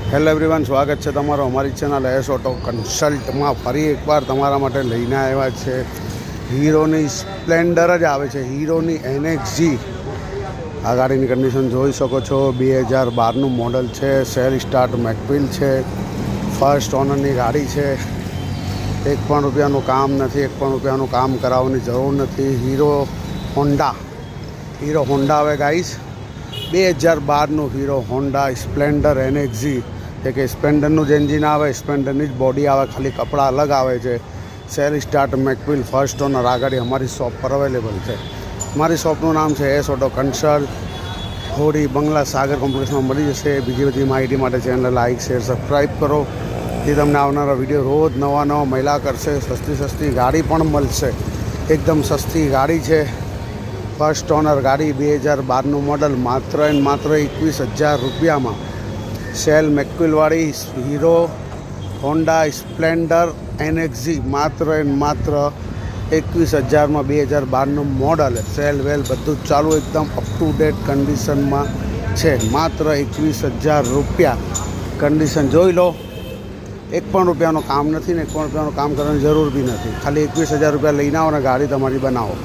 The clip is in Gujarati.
હેલો એવરીવન, સ્વાગત છે તમારો અમારી ચેનલ એસ ઓટો કન્સલ્ટમાં. ફરી એકવાર તમારા માટે લઈને આવ્યા છે હીરોની સ્પ્લેન્ડર જ આવે છે, હીરોની NXG. આ ગાડીની કન્ડિશન જોઈ શકો છો. 2012નું મોડલ છે, સેલ સ્ટાર્ટ મેકવિલ છે, ફર્સ્ટ ઓનરની ગાડી છે. એક પણ રૂપિયાનું કામ નથી, એક પણ રૂપિયાનું કામ કરાવવાની જરૂર નથી. હીરો હોન્ડા આવે ગાઈસ. 2012નું હીરો હોન્ડા સ્પ્લેન્ડર NXG. કે સ્પ્લેન્ડરનું જ એન્જિન આવે, સ્પ્લેન્ડરની જ બોડી આવે, ખાલી કપડાં અલગ આવે છે. Self start mag wheel first owner. આ ગાડી અમારી શોપ પર અવેલેબલ છે. મારી શોપનું નામ છે એસ ઓટો કન્સલ્ટ, હોડી બંગલા સાગર કોમ્પ્લેક્સમાં મળી જશે. બીજી બધી માહિતી માટે ચેનલ લાઇક શેર સબસ્ક્રાઈબ કરો, જે તમને આવનારા વિડીયો રોજ નવા મહિલા કરશે. સસ્તી ગાડી પણ મળશે, એકદમ સસ્તી ગાડી છે. ફર્સ્ટ ઓનર ગાડી, 2012નું મોડલ, માત્ર એન્ડ માત્ર 21,000 રૂપિયામાં. સેલ મેકવિલવાળી હીરો હોન્ડા સ્પ્લેન્ડર NXG માત્ર એન્ડ માત્ર 21,000માં. 2012નું મોડલ, સેલ વેલ બધું જ ચાલુ, એકદમ અપ ટુ ડેટ કન્ડિશનમાં છે. માત્ર 21,000 રૂપિયા. કન્ડિશન જોઈ લો. એક પણ રૂપિયાનું કામ નથી ને એક પણ રૂપિયાનું કામ કરવાની જરૂર બી નથી. ખાલી 21,000 રૂપિયા લઈને આવો ને ગાડી તમારી બનાવો.